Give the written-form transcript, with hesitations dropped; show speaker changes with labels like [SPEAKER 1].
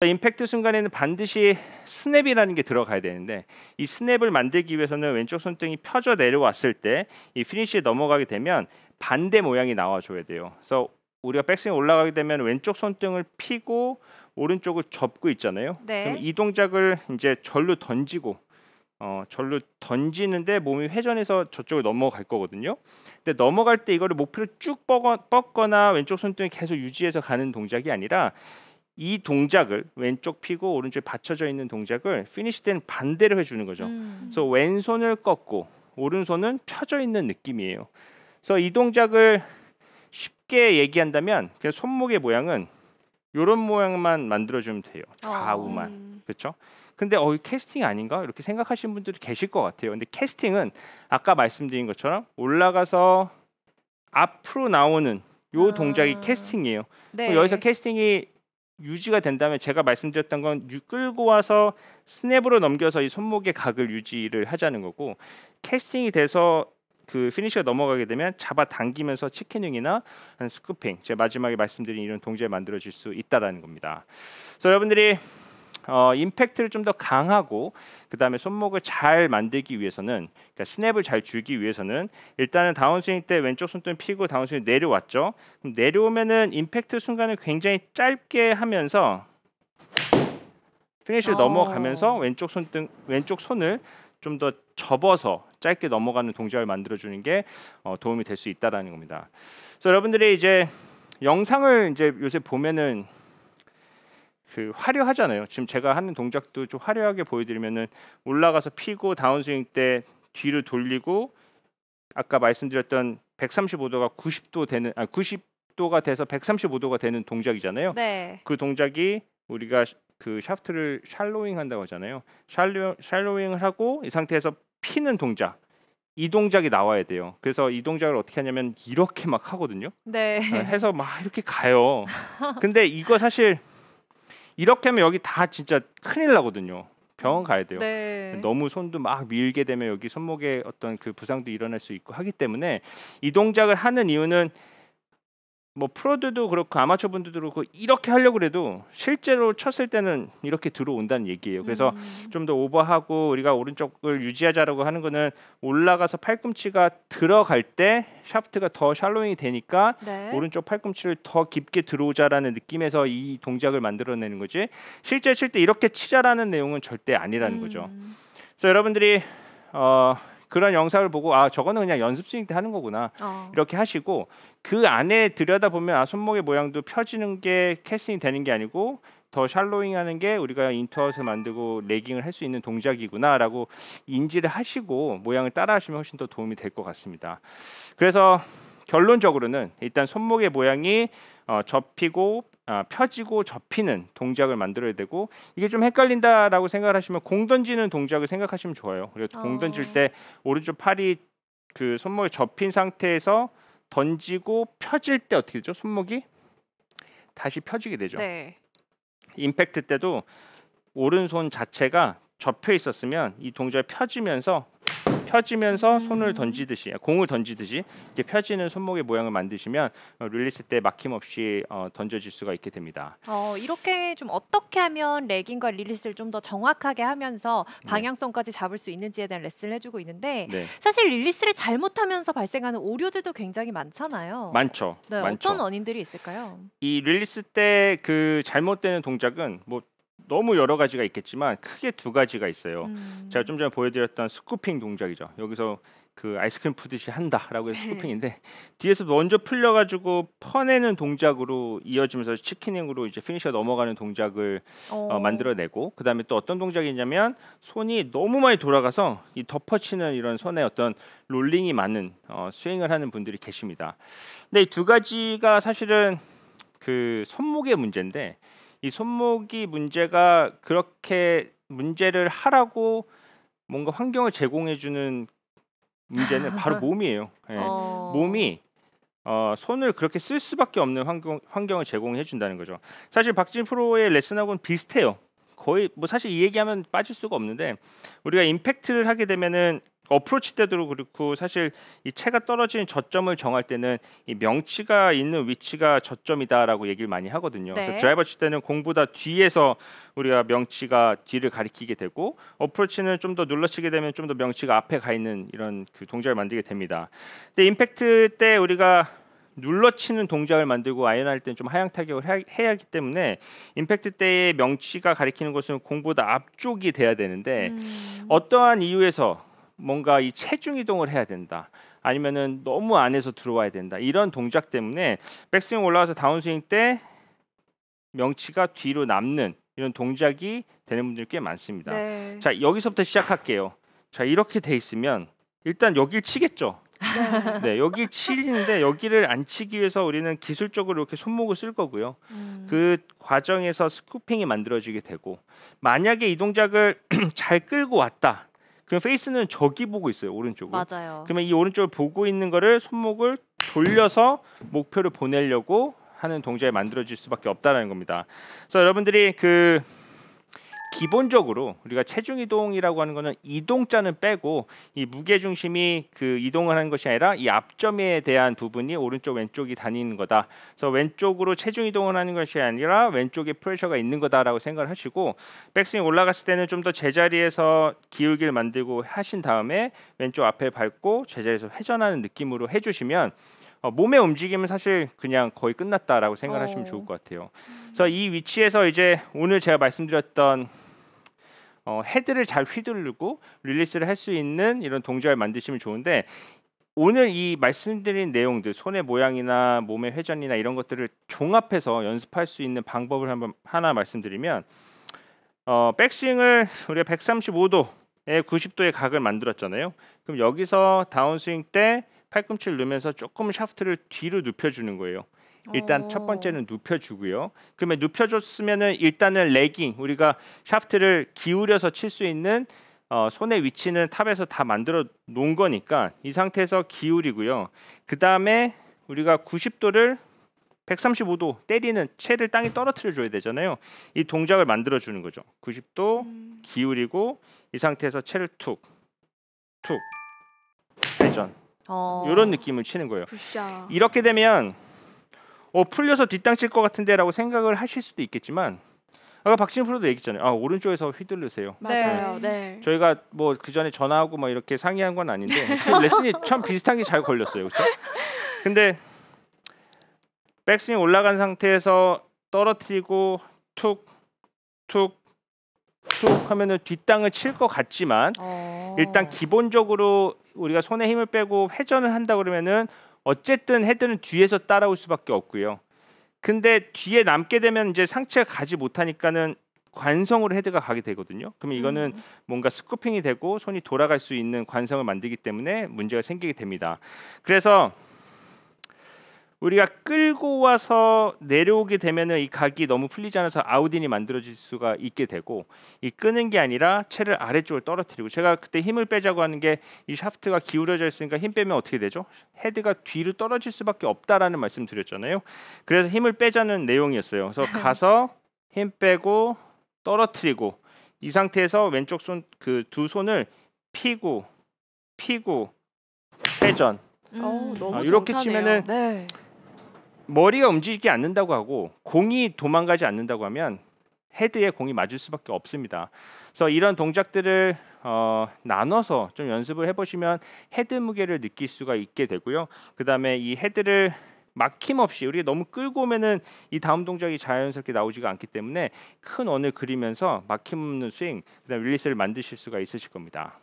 [SPEAKER 1] 임팩트 순간에는 반드시 스냅이라는 게 들어가야 되는데 이 스냅을 만들기 위해서는 왼쪽 손등이 펴져 내려왔을 때 이 피니시에 넘어가게 되면 반대 모양이 나와줘야 돼요. 그래서 우리가 백스윙 올라가게 되면 왼쪽 손등을 피고 오른쪽을 접고 있잖아요. 그럼
[SPEAKER 2] 네.
[SPEAKER 1] 이 동작을 이제 절로 던지고 절로 던지는데 몸이 회전해서 저쪽으로 넘어갈 거거든요. 근데 넘어갈 때 이거를 목표를 쭉 뻗거나 왼쪽 손등이 계속 유지해서 가는 동작이 아니라 이 동작을 왼쪽 피고 오른쪽에 받쳐져 있는 동작을 피니시 때는 반대로 해주는 거죠. 그래서 왼손을 꺾고 오른손은 펴져 있는 느낌이에요. 그래서 이 동작을 쉽게 얘기한다면 그냥 손목의 모양은 이런 모양만 만들어주면 돼요. 좌우만. 그렇죠? 근데 캐스팅 아닌가? 이렇게 생각하시는 분들이 계실 것 같아요. 근데 캐스팅은 아까 말씀드린 것처럼 올라가서 앞으로 나오는 요 동작이 캐스팅이에요.
[SPEAKER 2] 네.
[SPEAKER 1] 여기서 캐스팅이 유지가 된다면 제가 말씀드렸던 건 끌고 와서 스냅으로 넘겨서 이 손목의 각을 유지를 하자는 거고, 캐스팅이 돼서 그 피니시가 넘어가게 되면 잡아당기면서 치킨윙이나 스쿠핑, 제가 마지막에 말씀드린 이런 동작을 만들어질 수 있다라는 겁니다. 그래서 여러분들이 임팩트를 좀 더 강하고 그 다음에 손목을 잘 만들기 위해서는, 그러니까 스냅을 잘 주기 위해서는 일단은 다운스윙 때 왼쪽 손등 피고 다운스윙 내려왔죠. 그럼 내려오면은 임팩트 순간을 굉장히 짧게 하면서 피니시를 넘어가면서 왼쪽 손을 좀 더 접어서 짧게 넘어가는 동작을 만들어주는 게 도움이 될 수 있다라는 겁니다. 그래서 여러분들이 이제 영상을 이제 요새 보면은 그 화려하잖아요. 지금 제가 하는 동작도 좀 화려하게 보여드리면은 올라가서 피고 다운스윙 때 뒤로 돌리고 아까 말씀드렸던 135도가 90도 되는 90도가 돼서 135도가 되는 동작이잖아요.
[SPEAKER 2] 네.
[SPEAKER 1] 그 동작이 우리가 그 샤프트를 샬로잉 한다고 하잖아요. 샬로잉을 하고 이 상태에서 피는 동작, 이 동작이 나와야 돼요. 그래서 이 동작을 어떻게 하냐면 이렇게 막 하거든요.
[SPEAKER 2] 네.
[SPEAKER 1] 해서 막 이렇게 가요. 근데 이거 사실 이렇게 하면 여기 다 진짜 큰일 나거든요. 병원 가야 돼요.
[SPEAKER 2] 네.
[SPEAKER 1] 너무 손도 막 밀게 되면 여기 손목에 어떤 그 부상도 일어날 수 있고 하기 때문에 이 동작을 하는 이유는 뭐 프로들도 그렇고 아마추어 분들도 그렇고 이렇게 하려고 해도 실제로 쳤을 때는 이렇게 들어온다는 얘기예요. 그래서 좀 더 오버하고 우리가 오른쪽을 유지하자라고 하는 거는 올라가서 팔꿈치가 들어갈 때 샤프트가 더 샬로잉이 되니까
[SPEAKER 2] 네.
[SPEAKER 1] 오른쪽 팔꿈치를 더 깊게 들어오자라는 느낌에서 이 동작을 만들어내는 거지, 실제 칠 때 이렇게 치자라는 내용은 절대 아니라는 거죠. 그래서 여러분들이 그런 영상을 보고 저거는 그냥 연습 스윙 때 하는 거구나 이렇게 하시고, 그 안에 들여다보면 손목의 모양도 펴지는 게 캐스팅이 되는 게 아니고 더 샬로잉 하는 게 우리가 인투아웃을 만들고 레깅을 할 수 있는 동작이구나 라고 인지를 하시고 모양을 따라 하시면 훨씬 더 도움이 될 것 같습니다. 그래서 결론적으로는 일단 손목의 모양이 접히고 펴지고 접히는 동작을 만들어야 되고, 이게 좀 헷갈린다라고 생각을 하시면 공 던지는 동작을 생각하시면 좋아요. 그리고 공 던질 때 오른쪽 팔이 그 손목에 접힌 상태에서 던지고 펴질 때 어떻게 되죠? 손목이 다시 펴지게 되죠.
[SPEAKER 2] 네.
[SPEAKER 1] 임팩트 때도 오른손 자체가 접혀 있었으면 이 동작이 펴지면서 손을 던지듯이, 공을 던지듯이 이렇게 펴지는 손목의 모양을 만드시면 릴리스 때 막힘없이 던져질 수가 있게 됩니다.
[SPEAKER 2] 이렇게 좀 어떻게 하면 레깅과 릴리스를 좀 더 정확하게 하면서 방향성까지 잡을 수 있는지에 대한 레슨을 해주고 있는데, 사실 릴리스를 잘못하면서 발생하는 오류들도 굉장히 많잖아요.
[SPEAKER 1] 많죠.
[SPEAKER 2] 네,
[SPEAKER 1] 많죠.
[SPEAKER 2] 어떤 원인들이 있을까요?
[SPEAKER 1] 이 릴리스 때 그 잘못되는 동작은 뭐 너무 여러 가지가 있겠지만 크게 두 가지가 있어요. 제가 좀 전에 보여드렸던 스쿠핑 동작이죠. 여기서 그 아이스크림 푸듯이 한다라고 해서 스쿠핑인데 뒤에서 먼저 풀려가지고 퍼내는 동작으로 이어지면서 치킨윙으로 이제 피니셔 넘어가는 동작을 만들어내고, 그 다음에 또 어떤 동작이 있냐면 손이 너무 많이 돌아가서 이 덮어치는 이런 손에 어떤 롤링이 많은 스윙을 하는 분들이 계십니다. 근데 이 두 가지가 사실은 그 손목의 문제인데, 이 손목이 문제가 그렇게 문제를 하라고 뭔가 환경을 제공해주는 문제는 바로 몸이에요. 몸이 손을 그렇게 쓸 수밖에 없는 환경을 제공해 준다는 거죠. 사실 박진 프로의 레슨하고는 비슷해요. 거의 뭐 사실 이 얘기하면 빠질 수가 없는데, 우리가 임팩트를 하게 되면은 어프로치 때도 그렇고 사실 이 채가 떨어지는 저점을 정할 때는 이 명치가 있는 위치가 저점이다라고 얘기를 많이 하거든요.
[SPEAKER 2] 네.
[SPEAKER 1] 그래서 드라이버 칠 때는 공보다 뒤에서 우리가 명치가 뒤를 가리키게 되고 어프로치는 좀 더 눌러치게 되면 좀 더 명치가 앞에 가 있는 이런 그 동작을 만들게 됩니다. 근데 임팩트 때 우리가 눌러치는 동작을 만들고 아이언할 때는 좀 하향 타격을 해야 하기 때문에 임팩트 때의 명치가 가리키는 것은 공보다 앞쪽이 돼야 되는데 어떠한 이유에서 뭔가 이 체중 이동을 해야 된다. 아니면은 너무 안에서 들어와야 된다. 이런 동작 때문에 백스윙 올라와서 다운스윙 때 명치가 뒤로 남는 이런 동작이 되는 분들이 꽤 많습니다.
[SPEAKER 2] 네.
[SPEAKER 1] 자, 여기서부터 시작할게요. 자, 이렇게 돼 있으면 일단 여길 치겠죠. 네, 여기 치는데 여기를 안 치기 위해서 우리는 기술적으로 이렇게 손목을 쓸 거고요. 그 과정에서 스쿠핑이 만들어지게 되고 만약에 이 동작을 잘 끌고 왔다. 그럼 페이스는 저기 보고 있어요. 오른쪽을.
[SPEAKER 2] 맞아요.
[SPEAKER 1] 그러면 이 오른쪽을 보고 있는 거를 손목을 돌려서 목표를 보내려고 하는 동작이 만들어질 수밖에 없다라는 겁니다. 그래서 여러분들이 그 기본적으로 우리가 체중 이동이라고 하는 거는 이동자는 빼고 이 무게 중심이 그 이동을 하는 것이 아니라 이 앞점에 대한 부분이 오른쪽 왼쪽이 다니는 거다. 그래서 왼쪽으로 체중 이동을 하는 것이 아니라 왼쪽에 프레셔가 있는 거다라고 생각을 하시고 백스윙 올라갔을 때는 좀 더 제자리에서 기울기를 만들고 하신 다음에 왼쪽 앞에 밟고 제자리에서 회전하는 느낌으로 해주시면 몸의 움직임은 사실 그냥 거의 끝났다라고 생각하시면 좋을 것 같아요. 그래서 이 위치에서 이제 오늘 제가 말씀드렸던 헤드를 잘 휘두르고 릴리스를 할 수 있는 이런 동작을 만드시면 좋은데 오늘 이 말씀드린 내용들 손의 모양이나 몸의 회전이나 이런 것들을 종합해서 연습할 수 있는 방법을 하나 말씀드리면 백스윙을 우리가 135도에 90도의 각을 만들었잖아요. 그럼 여기서 다운스윙 때 팔꿈치를 넣으면서 조금 샤프트를 뒤로 눕혀주는 거예요. 일단 첫 번째는 눕혀주고요. 그러면 눕혀줬으면은 일단은 레깅 우리가 샤프트를 기울여서 칠 수 있는 손의 위치는 탑에서 다 만들어 놓은 거니까 이 상태에서 기울이고요. 그 다음에 우리가 90도를 135도 때리는 채를 땅에 떨어뜨려 줘야 되잖아요. 이 동작을 만들어 주는 거죠. 90도 기울이고 이 상태에서 채를 툭 회전 이런 느낌을 치는 거예요.
[SPEAKER 3] 굿샷.
[SPEAKER 1] 이렇게 되면 풀려서 뒷땅 칠 것 같은데라고 생각을 하실 수도 있겠지만 아까 박진우 프로도 얘기했잖아요. 오른쪽에서 휘두르세요.
[SPEAKER 3] 맞아요. 네.
[SPEAKER 1] 저희가 뭐 그 전에 전화하고 막 이렇게 상의한 건 아닌데 레슨이 참 비슷한 게 잘 걸렸어요. 그렇죠? 근데 백스윙 올라간 상태에서 떨어뜨리고 툭 하면은 뒷땅을 칠 것 같지만 일단 기본적으로 우리가 손에 힘을 빼고 회전을 한다 그러면은 어쨌든 헤드는 뒤에서 따라올 수밖에 없고요. 근데 뒤에 남게 되면 이제 상체가 가지 못하니까는 관성으로 헤드가 가게 되거든요. 그러면 이거는 뭔가 스쿠핑이 되고 손이 돌아갈 수 있는 관성을 만들기 때문에 문제가 생기게 됩니다. 그래서 우리가 끌고 와서 내려오게 되면은 이 각이 너무 풀리지 않아서 아웃인이 만들어질 수가 있게 되고 이 끄는 게 아니라 채를 아래쪽을 떨어뜨리고 제가 그때 힘을 빼자고 하는 게 이 샤프트가 기울어져 있으니까 힘 빼면 어떻게 되죠? 헤드가 뒤로 떨어질 수밖에 없다라는 말씀 드렸잖아요. 그래서 힘을 빼자는 내용이었어요. 그래서 가서 힘 빼고 떨어뜨리고 이 상태에서 왼쪽 손 그 두 손을 피고 회전
[SPEAKER 3] 너무
[SPEAKER 1] 이렇게
[SPEAKER 3] 정타네요.
[SPEAKER 1] 치면은
[SPEAKER 3] 네.
[SPEAKER 1] 머리가 움직이지 않는다고 하고 공이 도망가지 않는다고 하면 헤드에 공이 맞을 수밖에 없습니다. 그래서 이런 동작들을 나눠서 좀 연습을 해보시면 헤드 무게를 느낄 수가 있게 되고요. 그 다음에 이 헤드를 막힘없이 우리가 너무 끌고 오면은 이 다음 동작이 자연스럽게 나오지가 않기 때문에 큰 원을 그리면서 막힘 없는 스윙, 그다음 릴리스를 만드실 수가 있으실 겁니다.